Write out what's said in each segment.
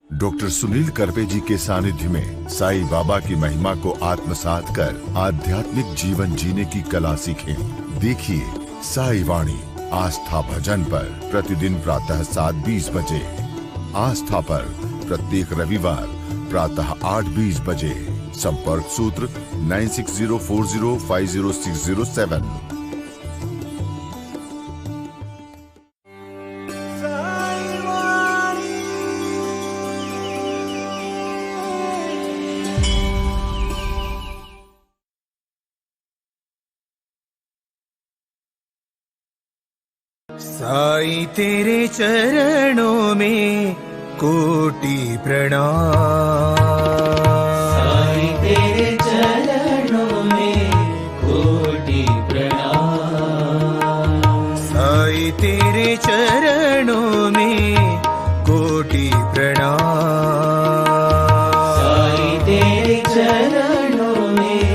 Doctor Sunil Karpe जी के सानिध्य में साईं बाबा की महिमा को आत्मसात कर आध्यात्मिक जीवन जीने की कला सीखें। देखिए साई वाणी आस्था भजन पर प्रतिदिन प्रातः 7:20 बजे। आस्था पर प्रत्येक रविवार प्रातः 8:20 बजे। संपर्क सूत्र 9604050607। साईं तेरे चरणों में कोटि प्रणाम। साईं तेरे चरणों में कोटि प्रणाम। साईं तेरे चरणों में कोटि प्रणाम। साईं तेरे चरणों में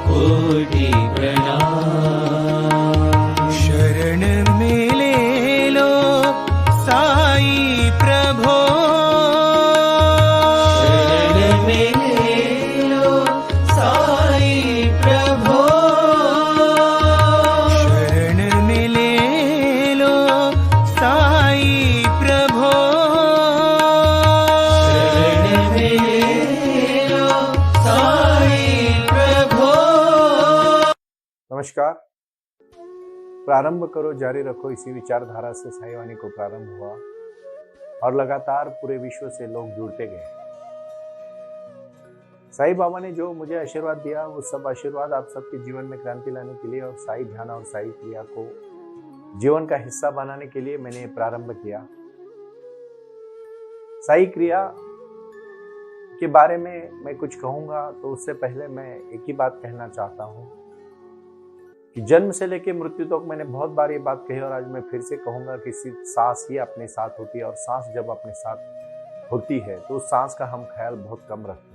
कोटि प्रणाम। शरण में ले लो साईं प्रभो। शरण में ले लो साईं प्रभो। शरण में ले लो साईं प्रभो। शरण में ले लो साईं प्रभो। नमस्कार। प्रारंभ करो जारी रखो, इसी विचारधारा से साई वाणी को प्रारंभ हुआ और लगातार पूरे विश्व से लोग जुड़ते गए। साई बाबा ने जो मुझे आशीर्वाद दिया वो सब आशीर्वाद आप सबके जीवन में क्रांति लाने के लिए और साई ध्यान और साई क्रिया को जीवन का हिस्सा बनाने के लिए मैंने प्रारंभ किया। साई क्रिया के बारे में मैं कुछ कहूंगा तो उससे पहले मैं एक ही बात कहना चाहता हूं कि जन्म से लेकर मृत्यु तक मैंने बहुत बार ये बात कही और आज मैं फिर से कहूंगा कि सिर्फ सांस ही अपने साथ होती है और सांस जब अपने साथ होती है तो उस सांस का हम ख्याल बहुत कम रखते हैं।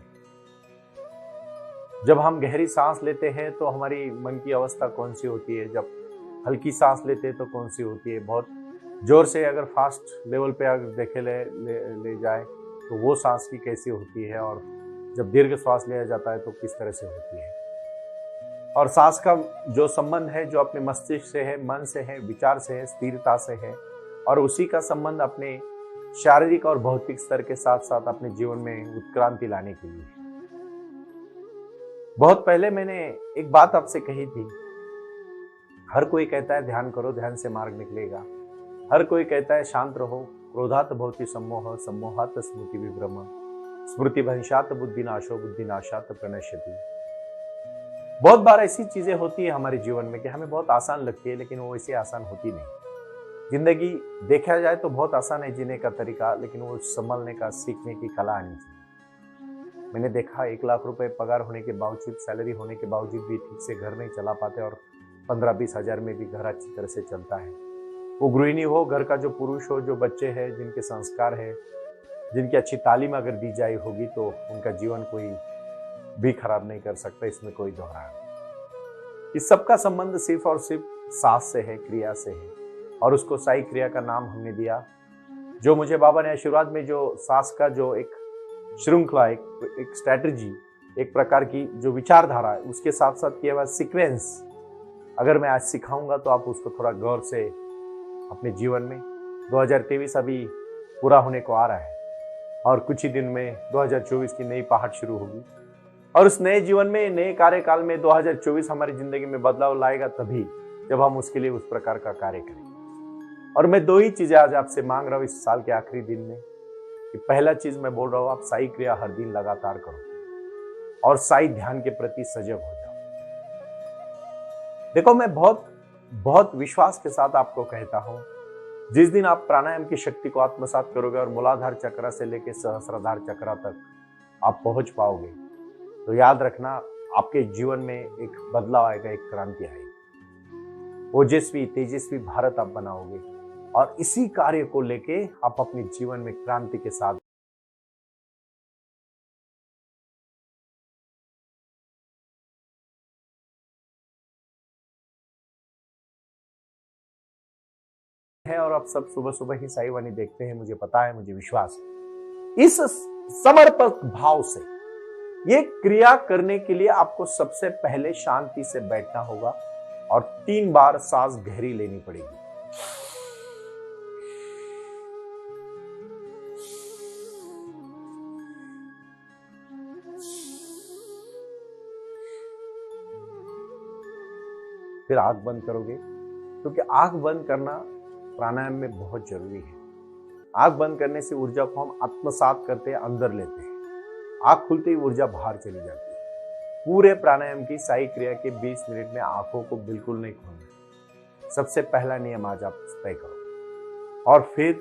जब हम गहरी सांस लेते हैं तो हमारी मन की अवस्था कौन सी होती है, जब हल्की सांस लेते हैं तो कौन सी होती है, बहुत जोर से अगर फास्ट लेवल पे अगर देखे ले जाए तो वो सांस की कैसी होती है, और जब दीर्घ श्वास लिया जाता है तो किस तरह से होती है। और सांस का जो संबंध है जो अपने मस्तिष्क से है, मन से है, विचार से है, स्थिरता से है, और उसी का संबंध अपने शारीरिक और भौतिक स्तर के साथ साथ अपने जीवन में उत्क्रांति लाने के लिए। बहुत पहले मैंने एक बात आपसे कही थी, हर कोई कहता है ध्यान करो, ध्यान से मार्ग निकलेगा। हर कोई कहता है शांत रहो, क्रोधात भवति सम्मोह, सम्मोहात स्मृति विभ्रम, स्मृति भंशात बुद्धिनाशो, बुद्धिनाशात प्रणश्यति। बहुत बार ऐसी चीजें होती है हमारे जीवन में कि हमें बहुत आसान लगती है, लेकिन वो ऐसी आसान होती नहीं। जिंदगी देखा जाए तो बहुत आसान है जीने का तरीका, लेकिन वो संभलने का, सीखने की कला आनी चाहिए। मैंने देखा 1 लाख रुपए पगार होने के बावजूद, सैलरी होने के बावजूद भी ठीक से घर नहीं चला पाते और 15-20 हजार में भी घर अच्छी तरह से चलता है। वो गृहिणी हो, घर का जो पुरुष हो, जो बच्चे हैं, जिनके संस्कार है, जिनकी अच्छी तालीम अगर दी जाए होगी तो उनका जीवन कोई भी खराब नहीं कर सकता, इसमें कोई दोहरा नहीं। इस सबका संबंध सिर्फ और सिर्फ सांस से है, क्रिया से है, और उसको साई क्रिया का नाम हमने दिया। जो मुझे बाबा ने आशीर्वाद में जो सांस का जो एक श्रृंखला, एक स्ट्रैटेजी, एक प्रकार की जो विचारधारा है, उसके साथ साथ किया हुआ सीक्वेंस अगर मैं आज सिखाऊंगा तो आप उसको थोड़ा गौर से अपने जीवन में, 2023 अभी पूरा होने को आ रहा है और कुछ ही दिन में 2024 की नई पहाड़ शुरू होगी, और उस नए जीवन में, नए कार्यकाल में 2024 हमारी जिंदगी में बदलाव लाएगा तभी जब हम उसके लिए उस प्रकार का कार्य करें। और मैं 2 ही चीजें आज आपसे मांग रहा हूं इस साल के आखिरी दिन में, कि पहला चीज मैं बोल रहा हूं, आप साई क्रिया हर दिन लगातार करो और साई ध्यान के प्रति सजग हो जाओ। देखो, मैं बहुत विश्वास के साथ आपको कहता हूं, जिस दिन आप प्राणायाम की शक्ति को आत्मसात करोगे और मूलाधार चक्र से लेकर सहस्राधार चक्र तक आप पहुंच पाओगे, तो याद रखना आपके जीवन में एक बदलाव आएगा, एक क्रांति आएगी। ओजस्वी तेजस्वी भारत आप बनाओगे, और इसी कार्य को लेके आप अपने जीवन में क्रांति के साथ है। और आप सब सुबह सुबह ही साई वाणी देखते हैं, मुझे पता है, मुझे विश्वास है। इस समर्पक भाव से ये क्रिया करने के लिए आपको सबसे पहले शांति से बैठना होगा और 3 बार सांस गहरी लेनी पड़ेगी। फिर आंख बंद करोगे, क्योंकि आंख बंद करना प्राणायाम में बहुत जरूरी है। आंख बंद करने से ऊर्जा को हम आत्मसात करते हैं, अंदर लेते हैं। आंख खुलते ही ऊर्जा बाहर चली जाती है। पूरे प्राणायाम की साई क्रिया के 20 मिनट में आंखों को बिल्कुल नहीं खोलना। सबसे पहला नियम आज आप तय करो। और फिर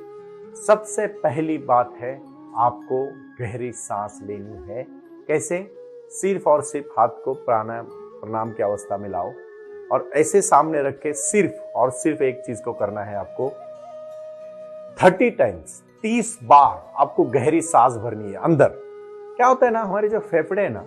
सबसे पहली बात है, आपको गहरी सांस लेनी है। कैसे? सिर्फ और सिर्फ हाथ को प्रणाम की अवस्था में लाओ और ऐसे सामने रख के सिर्फ और सिर्फ एक चीज को करना है आपको। 30 टाइम्स 30 बार आपको गहरी सांस भरनी है अंदर। क्या होता है ना, हमारे जो फेफड़े है ना,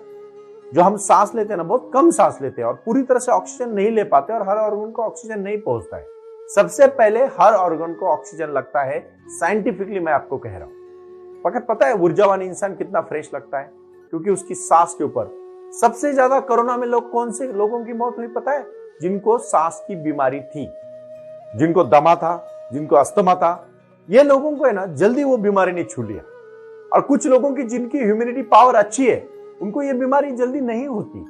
जो हम सांस लेते हैं ना, बहुत कम सांस लेते हैं और पूरी तरह से ऑक्सीजन नहीं ले पाते और हर ऑर्गन को ऑक्सीजन नहीं पहुंचता है। सबसे पहले हर ऑर्गन को ऑक्सीजन लगता है। साइंटिफिकली मैं आपको कह रहा हूं। पता है ऊर्जावान इंसान कितना फ्रेश लगता है? क्योंकि उसकी सांस के ऊपर सबसे ज्यादा कोरोना में कौन से लोगों की मौत हुई पता है? जिनको सांस की बीमारी थी, जिनको दमा था, जिनको अस्थमा था। ये लोगों को है ना, जल्दी वो बीमारी ने छू लिया। और कुछ लोगों की जिनकी ह्यूमिनिटी पावर अच्छी है, उनको ये बीमारी जल्दी नहीं होती।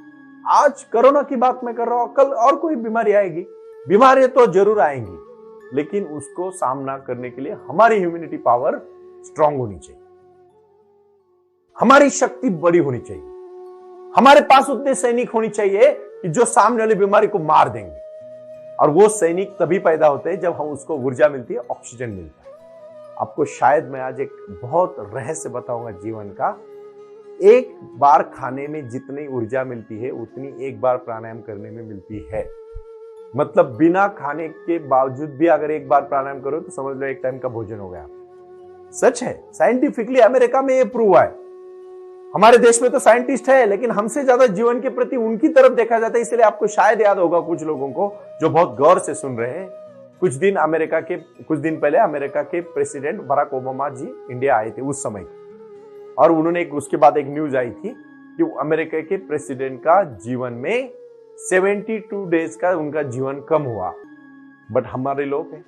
आज कोरोना की बात मैं कर रहा हूं, कल और कोई बीमारी आएगी। बीमारी तो जरूर आएंगी, लेकिन उसको सामना करने के लिए हमारी ह्यूमिनिटी पावर स्ट्रांग होनी चाहिए, हमारी शक्ति बड़ी होनी चाहिए, हमारे पास उतने सैनिक होनी चाहिए कि जो सामने वाली बीमारी को मार देंगे। और वो सैनिक तभी पैदा होते हैं जब हम उसको ऊर्जा मिलती है, ऑक्सीजन मिलता है। आपको शायद मैं आज एक बहुत रहस्य बताऊंगा जीवन का। एक बार खाने में जितनी ऊर्जा मिलती है, उतनी एक बार प्राणायाम करने में मिलती है। मतलब बिना खाने के बावजूद भी अगर एक बार प्राणायाम करो तो समझ लो एक टाइम का भोजन हो गया। सच है, साइंटिफिकली अमेरिका में ये प्रूव हुआ है। हमारे देश में तो साइंटिस्ट है, लेकिन हमसे ज्यादा जीवन के प्रति उनकी तरफ देखा जाता है। इसलिए आपको शायद याद होगा कुछ लोगों को जो बहुत गौर से सुन रहे हैं, कुछ दिन पहले अमेरिका के प्रेसिडेंट बराक ओबामा जी इंडिया आए थे उस समय। और उन्होंने उसके बाद एक न्यूज आई थी कि अमेरिका के प्रेसिडेंट का जीवन में 72 डेज का उनका जीवन कम हुआ। बट हमारे लोग हैं,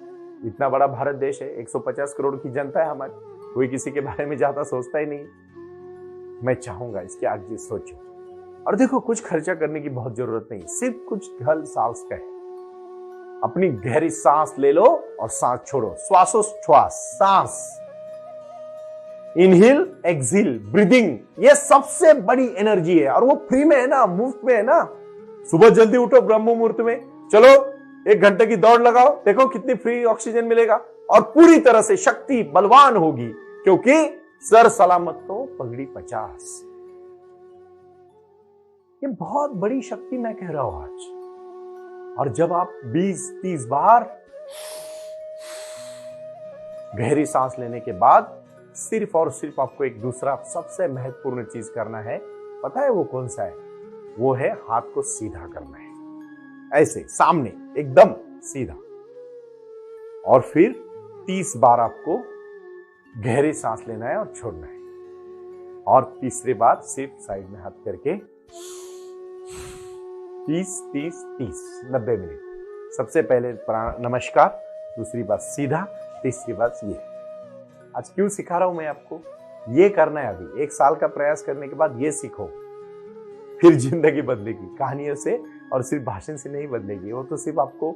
इतना बड़ा भारत देश है, 150 करोड़ की जनता है हमारी, कोई किसी के बारे में ज्यादा सोचता ही नहीं। मैं चाहूंगा इसके आगे सोचो। और देखो, कुछ खर्चा करने की बहुत जरूरत नहीं, सिर्फ कुछ ढल सांस का है। अपनी गहरी सांस ले लो और सांस छोड़ो। श्वासोच्छ्वास, सांस, इनहेल एक्सहेल, ब्रीदिंग, ये सबसे बड़ी एनर्जी है। और वो फ्री में है ना, मुफ्त में है ना। सुबह जल्दी उठो, ब्रह्म मुहूर्त में चलो, 1 घंटे की दौड़ लगाओ, देखो कितनी फ्री ऑक्सीजन मिलेगा और पूरी तरह से शक्ति बलवान होगी, क्योंकि सर सलामत तो पगड़ी 50। ये बहुत बड़ी शक्ति मैं कह रहा हूं आज। और जब आप 20-30 बार गहरी सांस लेने के बाद सिर्फ और सिर्फ आपको एक दूसरा सबसे महत्वपूर्ण चीज करना है, पता है वो कौन सा है? वो है हाथ को सीधा करना है, ऐसे सामने एकदम सीधा। और फिर 30 बार आपको गहरी सांस लेना है और छोड़ना है। और तीसरी बार सिर्फ साइड में हाथ करके 30-30-30 90 मिनट। सबसे पहले नमस्कार, दूसरी बात सीधा, तीसरी बात ये। आज क्यों सिखा रहा हूं मैं आपको? ये करना है अभी। 1 साल का प्रयास करने के बाद ये सीखो, फिर जिंदगी बदलेगी। कहानियों से और सिर्फ भाषण से नहीं बदलेगी। वो तो सिर्फ आपको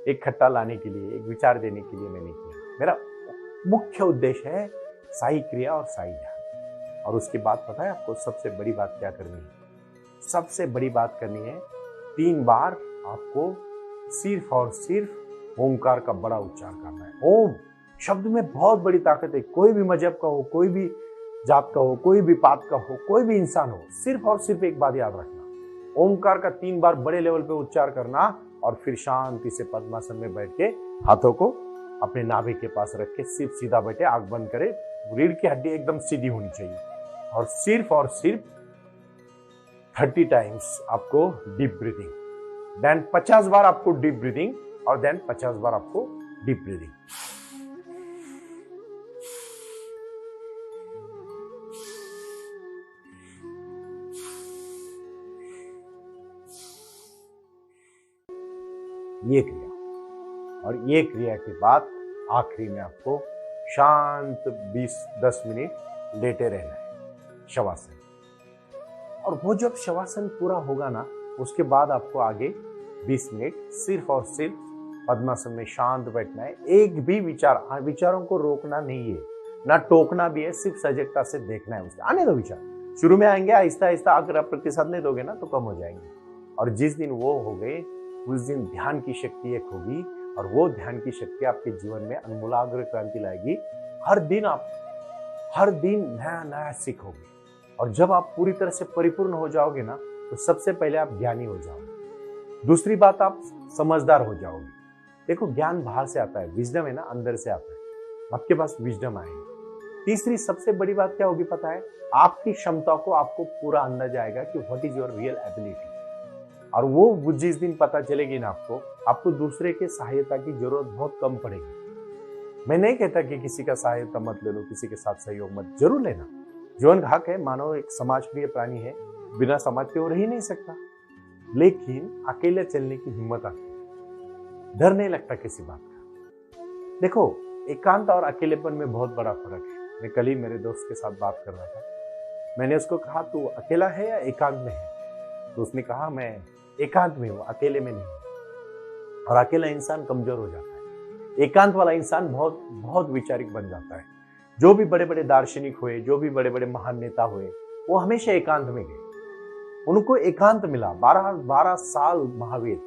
एक खट्टा लाने के लिए, एक विचार देने के लिए मैंने किया। मेरा मुख्य उद्देश्य है साई क्रिया और साई ध्यान। और उसके बाद पता है आपको सबसे बड़ी बात क्या करनी है? सबसे बड़ी बात करनी है, 3 बार आपको सिर्फ और सिर्फ ओंकार का बड़ा उच्चार करना है। ओम शब्द में बहुत बड़ी ताकत है। कोई भी मजहब का हो, कोई भी जात का हो, कोई भी पात का हो, कोई भी इंसान हो, सिर्फ और सिर्फ एक बात याद रखना, ओंकार का 3 बार बड़े लेवल पे उच्चार करना। और फिर शांति से पद्मासन में बैठ के हाथों को अपने नाभि के पास रख के सिर्फ सीधा बैठे, आंख बंद करे, रीढ़ की हड्डी एकदम सीधी होनी चाहिए। और सिर्फ 30 टाइम्स आपको डीप ब्रीदिंग, देन 50 बार आपको डीप ब्रीदिंग, और देन 50 बार आपको डीप ब्रीदिंग। ये क्रिया, और ये क्रिया के बाद आखिरी में आपको शांत 20-10 मिनट लेटे रहना है शवासन। और वो जब शवासन पूरा होगा ना, उसके बाद आपको आगे 20 मिनट सिर्फ और सिर्फ पद्मासन में शांत बैठना है। एक भी विचारों को रोकना नहीं है, ना टोकना भी है, सिर्फ सजगता से देखना है उसे। आने दो विचार, शुरू में आएंगे, आहिस्ता आहिस्ता अगर आप प्रतिशत नहीं दोगे ना तो कम हो जाएंगे। और जिस दिन वो हो गए उस दिन ध्यान की शक्ति एक होगी, और वो ध्यान की शक्ति आपके जीवन में अनमूलाग्र क्रांति लाएगी। हर दिन नया नया सीखोगे, और जब आप पूरी तरह से परिपूर्ण हो जाओगे ना, तो सबसे पहले आप ज्ञानी हो जाओगे। दूसरी बात, आप समझदार हो जाओगे। देखो, ज्ञान बाहर से आता है, विजडम है ना अंदर से आता है, आपके पास विजडम आएगी। तीसरी सबसे बड़ी बात क्या होगी पता है? आपकी क्षमता को आपको पूरा अंदाजा आएगा कि what is your real ability. और वो जिस दिन पता चलेगी ना आपको दूसरे के सहायता की जरूरत बहुत कम पड़ेगी। मैं नहीं कहता कि किसी का सहायता मत ले लो, किसी के साथ सहयोग मत जरूर लेना, जीवन का हक है। मानव एक समाज प्रिय प्राणी है, बिना समाज के वो रह ही नहीं सकता। लेकिन अकेले चलने की हिम्मत आती है, डर नहीं लगता किसी बात का। देखो, एकांत और अकेलेपन में बहुत बड़ा फर्क है। मैं कल ही मेरे दोस्त के साथ बात कर रहा था, मैंने उसको कहा तू अकेला है या एकांत में है? तो उसने कहा मैं एकांत में हूं, अकेले में नहीं। और अकेला इंसान कमजोर हो जाता है, एकांत वाला इंसान बहुत बहुत वैचारिक बन जाता है। जो भी बड़े बड़े दार्शनिक हुए, जो भी बड़े बड़े महान नेता हुए, वो हमेशा एकांत में गए। उनको एकांत मिला। 12 साल महावीर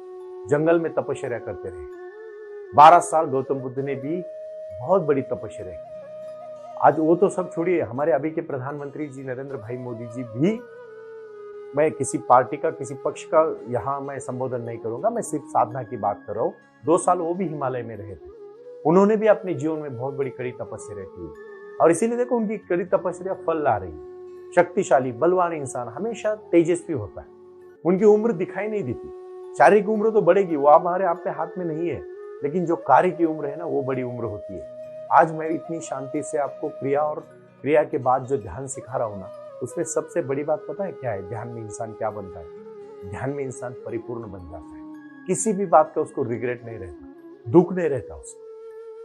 जंगल में तपस्या करते रहे। 12 साल गौतम बुद्ध ने भी बहुत बड़ी तपस्या की। आज वो तो सब छोड़िए, हमारे अभी के प्रधानमंत्री जी नरेंद्र भाई मोदी जी भी, मैं किसी पार्टी का किसी पक्ष का यहाँ मैं संबोधन नहीं करूंगा, मैं सिर्फ साधना की बात कर रहा हूँ। 2 साल वो भी हिमालय में रहे थे, उन्होंने भी अपने जीवन में बहुत बड़ी कड़ी तपस्या की, और इसीलिए देखो उनकी कड़ी तपस्या फल ला रही है। शक्तिशाली बलवान इंसान हमेशा तेजस्वी होता है, उनकी उम्र दिखाई नहीं देती। शारीरिक उम्र तो बढ़ेगी, वो हमारे आप पे हाथ में नहीं है, लेकिन जो कार्य की उम्र है ना, वो बड़ी उम्र होती है। आज मैं इतनी शांति से आपको क्रिया और क्रिया के बाद जो ध्यान सिखा रहा हूँ ना, उसमें सबसे बड़ी बात पता है क्या है? ध्यान में इंसान क्या बनता है? ध्यान में इंसान परिपूर्ण बन जाता है। किसी भी बात का उसको रिग्रेट नहीं रहता, दुख नहीं रहता,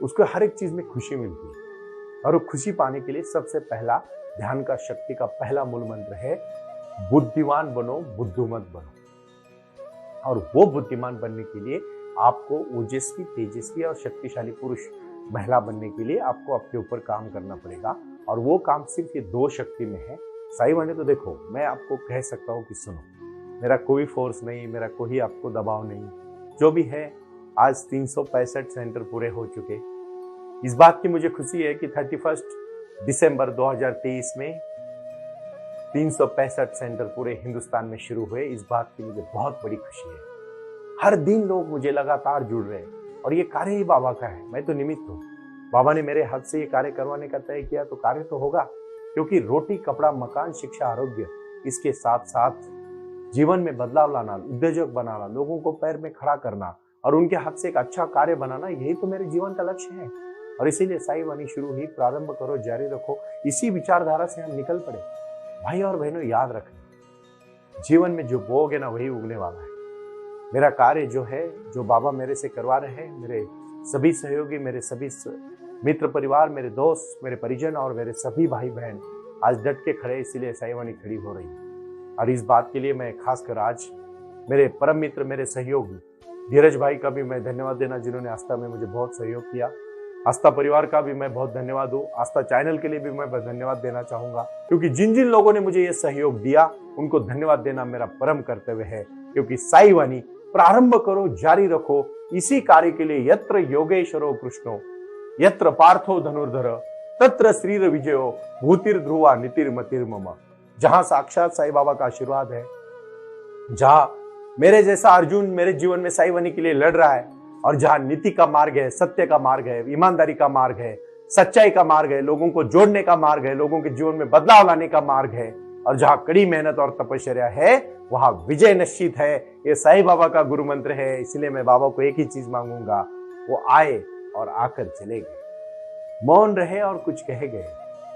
उसको हर एक चीज में खुशी मिलती है। और वो खुशी पाने के लिए सबसे पहला ध्यान का शक्ति का पहला मूल मंत्र है, बुद्धिमान बनो, बुद्धिमत बनो। और वो बुद्धिमान बनने के लिए आपको ओजस्वी, तेजस्वी और शक्तिशाली पुरुष महिला बनने के लिए आपको अपने ऊपर काम करना पड़ेगा। और वो काम सिर्फ ये 2 शक्ति में है। साई वाणी तो देखो, मैं आपको कह सकता हूँ कि सुनो, मेरा कोई फोर्स नहीं, मेरा कोई आपको दबाव नहीं, जो भी है। आज 365 सेंटर पूरे हो चुके। इस बात की मुझे खुशी है कि 31 दिसंबर 2023 में 365 सेंटर पूरे हिंदुस्तान में शुरू हुए। इस बात की मुझे बहुत बड़ी खुशी है। हर दिन लोग मुझे लगातार जुड़ रहे हैं, और ये कार्य ही बाबा का है, मैं तो निमित्त हूँ। बाबा ने मेरे हाथ से ये कार्य करवाने का तय किया, तो कार्य तो होगा। क्योंकि रोटी, कपड़ा, मकान, शिक्षा, आरोग्य, इसके साथ साथ जीवन में बदलाव लाना, उद्योजक बनाना, लोगों को पैर में खड़ा करना और उनके हाथ से एक अच्छा कार्य बनाना, यही तो मेरे जीवन का लक्ष्य है। और इसीलिए साई वाणी शुरू ही, प्रारंभ करो, जारी रखो, इसी विचारधारा से हम निकल पड़े। भाई और बहनों, याद रखना, जीवन में जो बोओगे ना वही उगने वाला है। मेरा कार्य जो है, जो बाबा मेरे से करवा रहे हैं, मेरे सभी सहयोगी, मेरे सभी मित्र परिवार, मेरे दोस्त, मेरे परिजन और मेरे सभी भाई बहन आज डट के खड़े, इसीलिए साई वाणी खड़ी हो रही है। और इस बात के लिए मैं खासकर आज मेरे परम मित्र, मेरे सहयोगी धीरज भाई का भी मैं धन्यवाद देना, जिन्होंने आस्था में मुझे बहुत सहयोग किया। आस्था परिवार का भी मैं बहुत धन्यवाद दूं, आस्था चैनल के लिए भी मैं धन्यवाद देना चाहूंगा, क्योंकि जिन जिन लोगों ने मुझे ये सहयोग दिया, उनको धन्यवाद देना मेरा परम कर्तव्य है। क्योंकि साई वाणी प्रारंभ करो, जारी रखो, इसी कार्य के लिए यत्र योगेश्वरो कृष्णो यत्र पार्थो धनुर्धर तत्र श्रीर विजयो भूतिर ध्रुवा नितिर मतिर मम। जहां साक्षात साई बाबा का आशीर्वाद है, जहां मेरे जैसा अर्जुन मेरे जीवन में साई वाणी के लिए लड़ रहा है, और जहां नीति का मार्ग है, सत्य का मार्ग है, ईमानदारी का मार्ग है, सच्चाई का मार्ग है, लोगों को जोड़ने का मार्ग है, लोगों के जीवन में बदलाव लाने का मार्ग है, और जहां कड़ी मेहनत और तपस्या है, वहां विजय निश्चित है। ये साई बाबा का गुरु मंत्र है। इसलिए मैं बाबा को एक ही चीज मांगूंगा, वो आए और आकर चले गए, मौन रहे और कुछ कहे गए।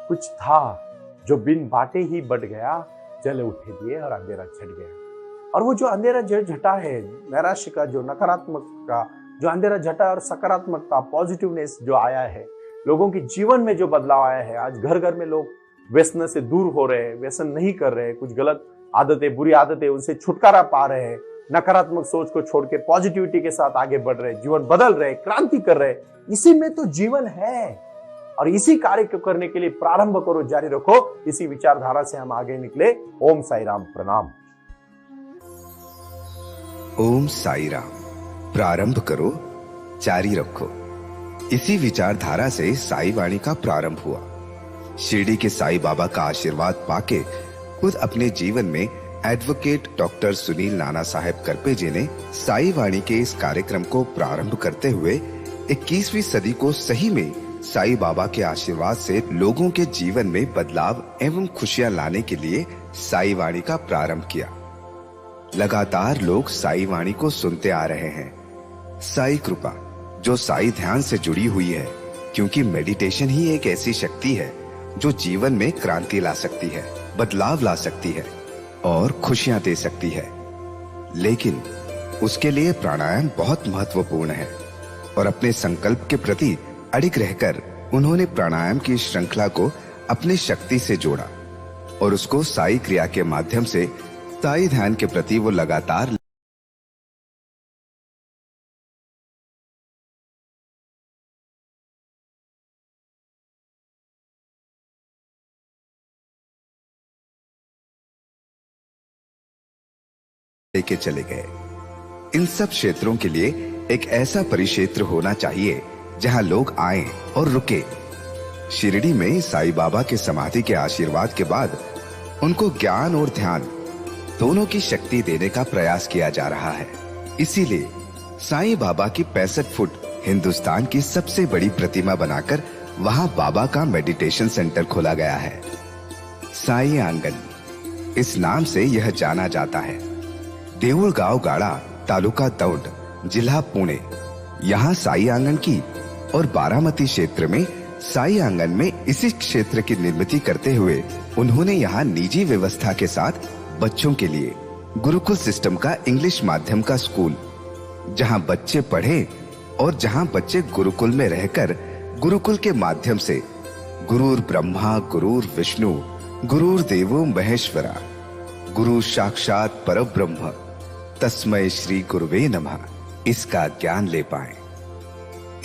कुछ था जो बिन बाटे ही बढ़ गया, जल उठे दिए और अंधेरा छट गया। और वो जो अंधेरा झटा है, नैराश्य का, जो नकारात्मक का जो अंधेरा झटा और सकारात्मकता, पॉजिटिवनेस जो आया है, लोगों के जीवन में जो बदलाव आया है, आज घर घर में लोग व्यसन से दूर हो रहे हैं, व्यसन नहीं कर रहे हैं, कुछ गलत आदतें, बुरी आदतें, उनसे छुटकारा पा रहे हैं, नकारात्मक सोच को छोड़ के पॉजिटिविटी के साथ आगे बढ़ रहे हैं, जीवन बदल रहे, क्रांति कर रहे। इसी में तो जीवन है और इसी कार्य को करने के लिए प्रारंभ करो, जारी रखो। इसी विचारधारा से हम आगे निकले। ओम साई राम, प्रणाम। ओम साई राम, प्रारंभ करो, जारी रखो। इसी विचारधारा से साई वाणी का प्रारंभ हुआ। शिरडी के साई बाबा का आशीर्वाद पाके खुद अपने जीवन में एडवोकेट डॉक्टर सुनील नाना साहेब करपे जी ने साई वाणी के इस कार्यक्रम को प्रारंभ करते हुए 21वीं सदी को सही में साई बाबा के आशीर्वाद से लोगों के जीवन में बदलाव एवं खुशियां लाने के लिए साई वाणी का प्रारंभ किया। लगातार लोग साई वाणी को सुनते आ रहे हैं। साई कृपा जो साई ध्यान से जुड़ी हुई है, क्योंकि मेडिटेशन ही एक ऐसी शक्ति है जो जीवन में क्रांति ला सकती है, बदलाव ला सकती है और खुशियां दे सकती है। लेकिन उसके लिए प्राणायाम बहुत महत्वपूर्ण है और अपने संकल्प के प्रति अडिग रहकर उन्होंने प्राणायाम की श्रृंखला को अपनी शक्ति से जोड़ा और उसको साई क्रिया के माध्यम से साई ध्यान के प्रति वो लगातार लेके चले गए। इन सब क्षेत्रों के लिए एक ऐसा परिक्षेत्र होना चाहिए जहां लोग आएं और रुके। शिरडी में साई बाबा के समाधि के आशीर्वाद के बाद उनको ज्ञान और ध्यान दोनों की शक्ति देने का प्रयास किया जा रहा है। इसीलिए साई बाबा की 65 फुट हिंदुस्तान की सबसे बड़ी प्रतिमा बनाकर वहां बाबा का मेडिटेशन सेंटर खोला गया है। साई आंगन इस नाम से यह जाना जाता है। देऊळगाव गाड़ा, तालुका दौंड, जिला पुणे, यहाँ साई आंगन की और बारामती क्षेत्र में साई आंगन में इसी क्षेत्र की निर्मित करते हुए उन्होंने यहाँ निजी व्यवस्था के साथ बच्चों के लिए गुरुकुल सिस्टम का इंग्लिश माध्यम का स्कूल, जहाँ बच्चे पढ़े और जहाँ बच्चे गुरुकुल में रहकर गुरुकुल के माध्यम से गुरुर ब्रह्मा गुरुर विष्णु गुरुर देवो महेश्वरा गुरु साक्षात परब्रह्म तस्मै श्री गुरुवे नमः इसका ज्ञान ले पाएं।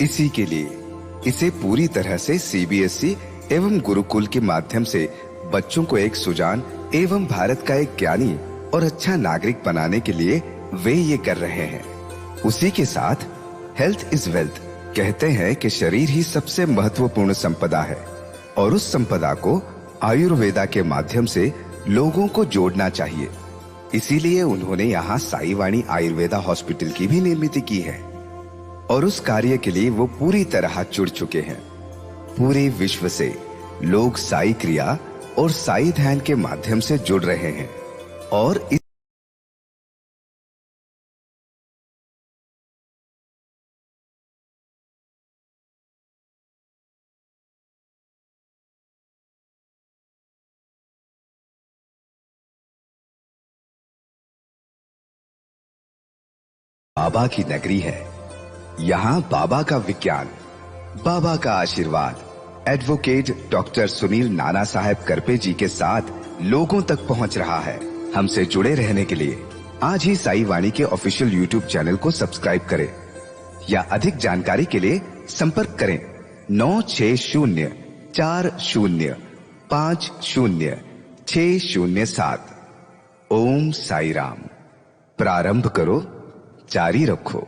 इसी के लिए इसे पूरी तरह से सीबीएसई एवं गुरुकुल के माध्यम से बच्चों को एक सुजान एवं भारत का एक ज्ञानी और अच्छा नागरिक बनाने के लिए वे ये कर रहे हैं। उसी के साथ हेल्थ इज वेल्थ कहते हैं कि शरीर ही सबसे महत्वपूर्ण संपदा है और उस संपदा को आयुर्वेदा के माध्यम से लोगों को जोड़ना चाहिए। इसीलिए उन्होंने यहाँ साई वाणी आयुर्वेदा हॉस्पिटल की भी निर्मित की है और उस कार्य के लिए वो पूरी तरह जुड़ चुके हैं। पूरे विश्व से लोग साई क्रिया और साई ध्यान के माध्यम से जुड़ रहे हैं और बाबा की नगरी है। यहाँ बाबा का विज्ञान, बाबा का आशीर्वाद एडवोकेट डॉक्टर सुनील नाना साहेब करपे जी के साथ लोगों तक पहुंच रहा है। हमसे जुड़े रहने के लिए आज ही साई वाणी के ऑफिशियल यूट्यूब चैनल को सब्सक्राइब करें या अधिक जानकारी के लिए संपर्क करें 9604050607। ओम साई राम, प्रारंभ करो, जारी रखो।